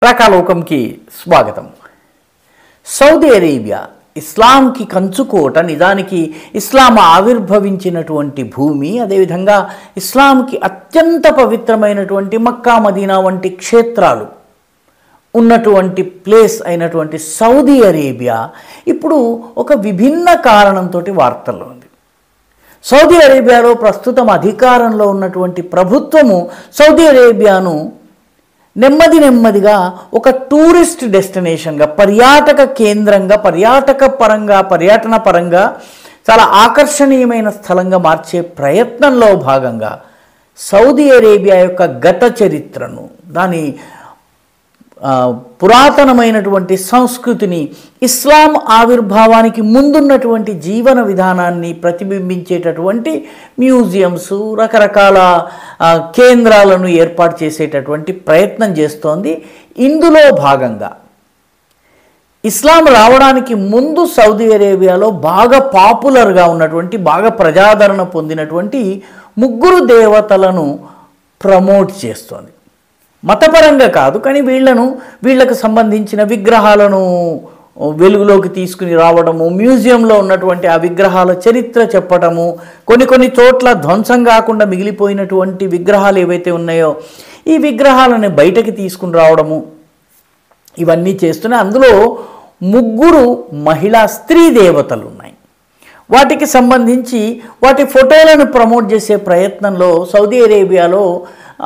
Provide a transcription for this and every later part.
ప్రకాలోకంకి స్వాగతం. Saudi Arabia ఇస్లాంకి కంచుకోట, నిజానికి ఇస్లాం ఆవిర్భవించినటువంటి భూమి, అదేవిధంగా ఇస్లాంకి అత్యంత పవిత్రమైనటువంటి మక్కా మదీనా వంటి క్షేత్రాలు ఉన్నటువంటి ప్లేస్ అయినటువంటి సౌదీ అరేబియా ఇప్పుడు ఒక విభిన్న కారణంతో వార్తల్లో ఉంది. సౌదీ అరేబియాలో ప్రస్తుతం అధికారంలో ఉన్నటువంటి ప్రభుత్వము సౌదీ అరేబియాను నెమ్మదిగా ఒక టూరిస్ట్ డెస్టినేషన్గా, పర్యాటక కేంద్రంగా, పర్యటన పరంగా చాలా ఆకర్షణీయమైన స్థలంగా మార్చే ప్రయత్నంలో భాగంగా సౌదీ అరేబియా యొక్క గత చరిత్రను, దాని పురాతనమైనటువంటి సంస్కృతిని, ఇస్లాం ఆవిర్భావానికి ముందున్నటువంటి జీవన విధానాన్ని ప్రతిబింబించేటటువంటి మ్యూజియంస్, రకరకాల కేంద్రాలను ఏర్పాటు చేసేటటువంటి ప్రయత్నం చేస్తోంది. ఇందులో భాగంగా ఇస్లాం రావడానికి ముందు సౌదీ అరేబియాలో బాగా పాపులర్గా ఉన్నటువంటి, బాగా ప్రజాదరణ పొందినటువంటి 3 దేవతలను ప్రమోట్ చేస్తోంది. మతపరంగా కాదు, కానీ వీళ్ళకు సంబంధించిన విగ్రహాలను వెలుగులోకి తీసుకుని రావడము, మ్యూజియంలో ఉన్నటువంటి ఆ విగ్రహాల చరిత్ర చెప్పడము, కొన్ని చోట్ల ధ్వంసం కాకుండా మిగిలిపోయినటువంటి విగ్రహాలు ఏవైతే ఉన్నాయో ఈ విగ్రహాలను బయటకి తీసుకుని రావడము, ఇవన్నీ చేస్తూనే అందులో 3 మహిళా స్త్రీ దేవతలు ఉన్నాయి. వాటికి సంబంధించి వాటి ఫోటోలను ప్రమోట్ చేసే ప్రయత్నంలో సౌదీ అరేబియాలో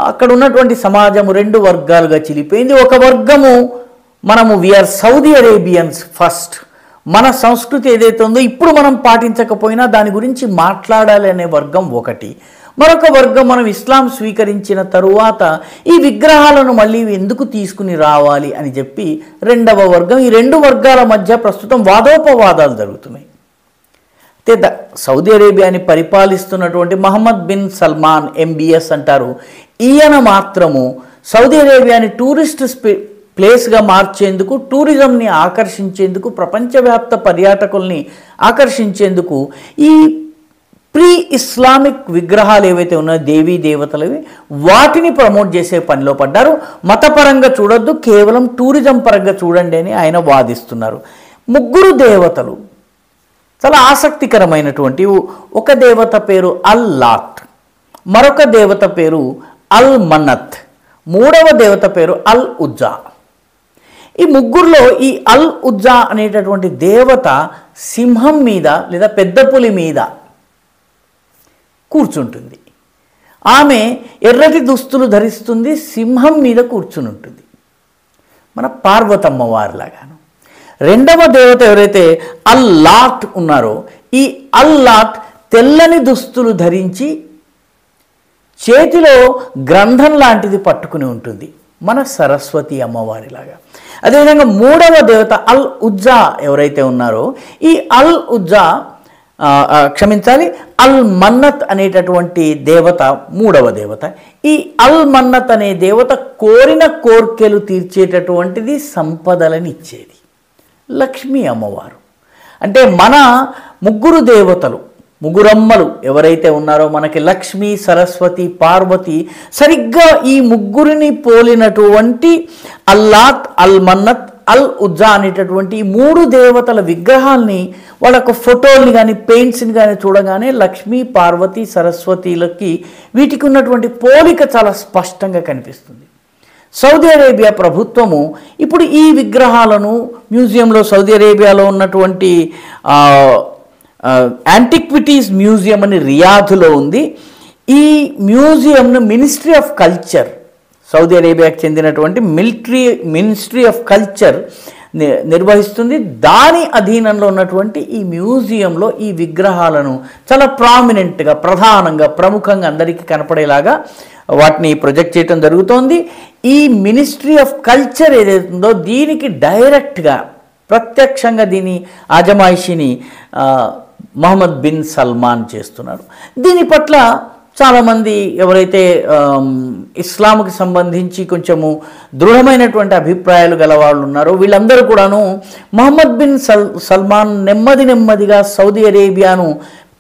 అక్కడ ఉన్నటువంటి సమాజము 2 వర్గాలుగా చిలిపోయింది. ఒక వర్గము మనము వీఆర్ సౌదీ అరేబియన్స్ ఫస్ట్, మన సంస్కృతి ఏదైతే ఉందో ఇప్పుడు మనం పాటించకపోయినా దాని గురించి మాట్లాడాలి అనే వర్గం ఒకటి. మరొక వర్గం మనం ఇస్లాం స్వీకరించిన తరువాత ఈ విగ్రహాలను మళ్ళీ ఎందుకు తీసుకుని రావాలి అని చెప్పి 2వ వర్గం. ఈ 2 వర్గాల మధ్య ప్రస్తుతం వాదోపవాదాలు జరుగుతున్నాయి. సౌదీ అరేబియాని పరిపాలిస్తున్నటువంటి మహమ్మద్ బిన్ సల్మాన్ ఎంబీఎస్ అంటారు. ఈయన మాత్రము సౌదీ అరేబియాని టూరిస్ట్ ప్లేస్గా మార్చేందుకు, టూరిజంని ఆకర్షించేందుకు, ప్రపంచవ్యాప్త పర్యాటకుల్ని ఆకర్షించేందుకు ఈ ప్రీ ఇస్లామిక్ విగ్రహాలు ఏవైతే ఉన్నాయో దేవీ దేవతలవి, వాటిని ప్రమోట్ చేసే పనిలో పడ్డారు. మతపరంగా చూడొద్దు, కేవలం టూరిజం పరంగా చూడండి అని ఆయన వాదిస్తున్నారు. 3 దేవతలు చాలా ఆసక్తికరమైనటువంటి, ఒక దేవత పేరు అల్ లాట్, మరొక దేవత పేరు అల్ మన్నత్, 3వ దేవత పేరు అల్ ఉజ్జా. ఈ 3లో ఈ అల్ ఉజ్జా అనేటటువంటి దేవత సింహం మీద లేదా పెద్ద పులి మీద కూర్చుంటుంది. ఆమె ఎర్రటి దుస్తులు ధరిస్తుంది, సింహం మీద కూర్చుని ఉంటుంది, మన పార్వతమ్మ వారిలాగాను. 2వ దేవత ఎవరైతే అల్ లాట్ ఉన్నారో ఈ అల్ లాట్ తెల్లని దుస్తులు ధరించి చేతిలో గ్రంథం లాంటిది పట్టుకుని ఉంటుంది, మన సరస్వతి అమ్మవారిలాగా. అదేవిధంగా 3వ దేవత అల్ ఉజ్జా ఎవరైతే ఉన్నారో ఈ అల్ ఉజ్జా అల్ మన్నత్ అనేటటువంటి దేవత 3వ దేవత. ఈ అల్ మన్నత్ అనే దేవత కోరిన కోర్కెలు తీర్చేటటువంటిది, సంపదలను ఇచ్చేది, లక్ష్మీ అమ్మవారు. అంటే మన 3 దేవతలు, 3 అమ్మలు ఎవరైతే ఉన్నారో మనకి లక్ష్మీ, సరస్వతి, పార్వతి, సరిగ్గా ఈ 3ని పోలినటువంటి అల్లాత్, అల్ మన్నత్, అల్ ఉజ్జా అనేటటువంటి 3 దేవతల విగ్రహాల్ని, వాళ్ళకు ఫోటోల్ని కానీ పెయింట్స్ని కానీ చూడగానే లక్ష్మీ, పార్వతి, సరస్వతిలకి వీటికి ఉన్నటువంటి పోలిక చాలా స్పష్టంగా కనిపిస్తుంది. సౌదీ అరేబియా ప్రభుత్వము ఇప్పుడు ఈ విగ్రహాలను మ్యూజియంలో, సౌదీ అరేబియాలో ఉన్నటువంటి యాంటిక్విటీస్ మ్యూజియం అని రియాద్లో ఉంది. ఈ మ్యూజియంను మినిస్ట్రీ ఆఫ్ కల్చర్, సౌదీ అరేబియాకి చెందినటువంటి మినిస్ట్రీ ఆఫ్ కల్చర్ నిర్వహిస్తుంది. దాని అధీనంలో ఉన్నటువంటి ఈ మ్యూజియంలో ఈ విగ్రహాలను చాలా ప్రామినెంట్గా, ప్రధానంగా, ప్రముఖంగా అందరికీ కనపడేలాగా వాటిని ప్రొజెక్ట్ చేయడం జరుగుతోంది. ఈ మినిస్ట్రీ ఆఫ్ కల్చర్ ఏదైతే ఉందో దీనికి డైరెక్ట్గా, ప్రత్యక్షంగా దీని ఆజమాయిషీని మహమ్మద్ బిన్ సల్మాన్ చేస్తున్నారు. దీని పట్ల చాలామంది ఎవరైతే ఇస్లాంకి సంబంధించి కొంచెము దృఢమైనటువంటి అభిప్రాయాలు గల వాళ్ళు ఉన్నారో వీళ్ళందరూ కూడాను మహమ్మద్ బిన్ సల్మాన్ నెమ్మదిగా సౌదీ అరేబియాను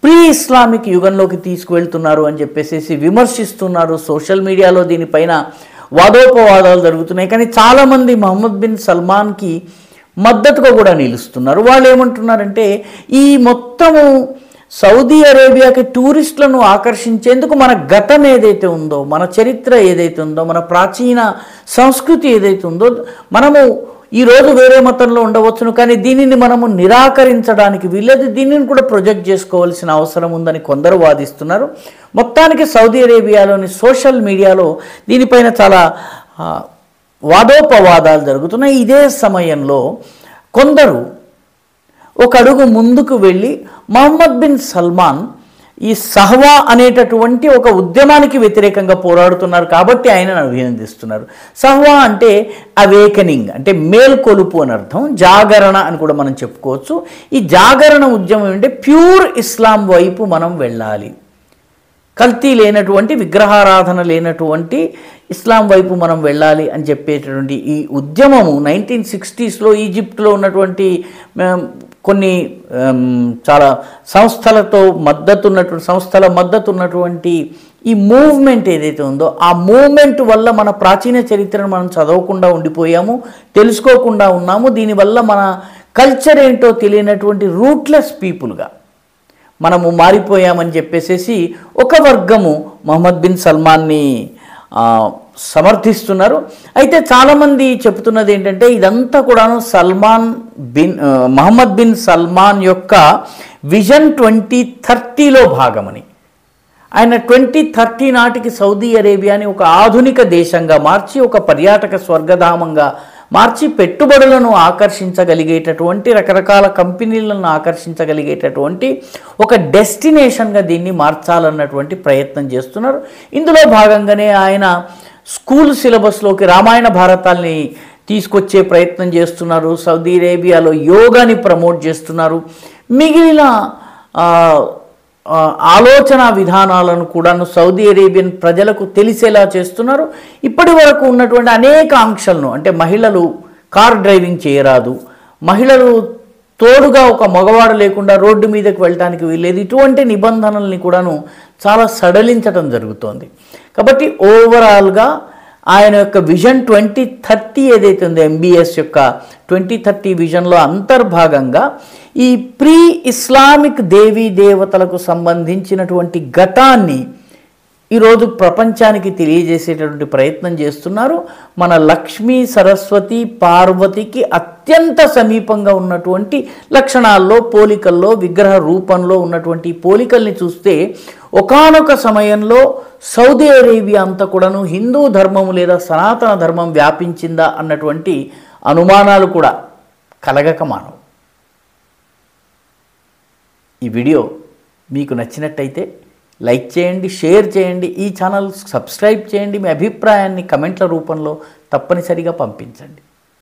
ప్రీ ఇస్లామిక్ యుగంలోకి తీసుకువెళ్తున్నారు అని చెప్పేసి విమర్శిస్తున్నారు. సోషల్ మీడియాలో దీనిపైన వాదోపవాదాలు జరుగుతున్నాయి. కానీ చాలామంది మహమ్మద్ బిన్ సల్మాన్కి మద్దతుగా కూడా నిలుస్తున్నారు. వాళ్ళు ఏమంటున్నారంటే ఈ మొత్తము సౌదీ అరేబియాకి టూరిస్టులను ఆకర్షించేందుకు మన గతం ఏదైతే ఉందో, మన చరిత్ర ఏదైతే ఉందో, మన ప్రాచీన సంస్కృతి ఏదైతే ఉందో, మనము ఈరోజు వేరే మతంలో ఉండవచ్చును, కానీ దీనిని మనము నిరాకరించడానికి వీలేదు, దీనిని కూడా ప్రొజెక్ట్ చేసుకోవాల్సిన అవసరం ఉందని కొందరు వాదిస్తున్నారు. మొత్తానికి సౌదీ అరేబియాలోని సోషల్ మీడియాలో దీనిపైన చాలా వాదోపవాదాలు జరుగుతున్నాయి. ఇదే సమయంలో కొందరు ఒక అడుగు ముందుకు వెళ్ళి మహమ్మద్ బిన్ సల్మాన్ ఈ సహవా అనేటటువంటి ఒక ఉద్యమానికి వ్యతిరేకంగా పోరాడుతున్నారు కాబట్టి ఆయనను అభినందిస్తున్నారు. సహవా అంటే అవేకనింగ్, అంటే మేల్కొలుపు అని అర్థం, జాగరణ అని కూడా మనం చెప్పుకోవచ్చు. ఈ జాగరణ ఉద్యమం అంటే ప్యూర్ ఇస్లాం వైపు మనం వెళ్ళాలి, కల్తీ లేనటువంటి, విగ్రహారాధన లేనటువంటి ఇస్లాం వైపు మనం వెళ్ళాలి అని చెప్పేటటువంటి ఈ ఉద్యమము 1960స్లో ఈజిప్ట్లో ఉన్నటువంటి కొన్ని చాలా సంస్థల మద్దతు ఉన్నటువంటి ఈ మూవ్మెంట్ ఏదైతే ఉందో, ఆ మూవ్మెంట్ వల్ల మన ప్రాచీన చరిత్రను మనం చదవకుండా ఉండిపోయాము, తెలుసుకోకుండా ఉన్నాము. దీనివల్ల మన కల్చర్ ఏంటో తెలియనటువంటి రూట్లెస్ పీపుల్గా మనము మారిపోయామని చెప్పేసి ఒక వర్గము మహమ్మద్ బిన్ సల్మాన్ని సమర్థిస్తున్నారు. అయితే చాలామంది చెప్తున్నది ఏంటంటే ఇదంతా కూడాను మహమ్మద్ బిన్ సల్మాన్ యొక్క విజన్ 2030లో భాగమని. ఆయన 2030 నాటికి సౌదీ అరేబియాని ఒక ఆధునిక దేశంగా మార్చి, ఒక పర్యాటక స్వర్గధామంగా మార్చి, పెట్టుబడులను ఆకర్షించగలిగేటటువంటి, రకరకాల కంపెనీలను ఆకర్షించగలిగేటటువంటి ఒక డెస్టినేషన్గా దీన్ని మార్చాలన్నటువంటి ప్రయత్నం చేస్తున్నారు. ఇందులో భాగంగానే ఆయన స్కూల్ సిలబస్లోకి రామాయణ భారతాల్ని తీసుకొచ్చే ప్రయత్నం చేస్తున్నారు. సౌదీ అరేబియాలో యోగాని ప్రమోట్ చేస్తున్నారు. మిగిలిన ఆలోచన విధానాలను కూడాను సౌదీ అరేబియన్ ప్రజలకు తెలిసేలా చేస్తున్నారు. ఇప్పటి వరకు ఉన్నటువంటి అనేక ఆంక్షలను, అంటే మహిళలు కార్ డ్రైవింగ్ చేయరాదు, మహిళలు తోడుగా ఒక మగవాడు లేకుండా రోడ్డు మీదకి వెళ్ళడానికి వీల్లేదు, ఇటువంటి నిబంధనల్ని కూడాను చాలా సడలించడం జరుగుతోంది. కాబట్టి ఓవరాల్గా ఆయన యొక్క విజన్ 2030 ఏదైతే ఉందో, MBS యొక్క 2030 విజన్లో అంతర్భాగంగా ఈ ప్రీ ఇస్లామిక్ దేవీ దేవతలకు సంబంధించినటువంటి ఘటాన్ని ఈరోజు ప్రపంచానికి తెలియజేసేటటువంటి ప్రయత్నం చేస్తున్నారు. మన లక్ష్మీ సరస్వతి పార్వతికి అత్యంత సమీపంగా ఉన్నటువంటి లక్షణాల్లో, పోలికల్లో, విగ్రహ రూపంలో ఉన్నటువంటి పోలికల్ని చూస్తే ఒకానొక సమయంలో సౌదీ అరేబియా అంతా కూడాను హిందూ ధర్మము లేదా సనాతన ధర్మం వ్యాపించిందా అన్నటువంటి అనుమానాలు కూడా కలగక మానవు. ఈ వీడియో మీకు నచ్చినట్టయితే లైక్ చేయండి, షేర్ చేయండి, ఈ ఛానల్ సబ్స్క్రైబ్ చేయండి, మీ అభిప్రాయాన్ని కమెంట్ల రూపంలో తప్పనిసరిగా పంపించండి.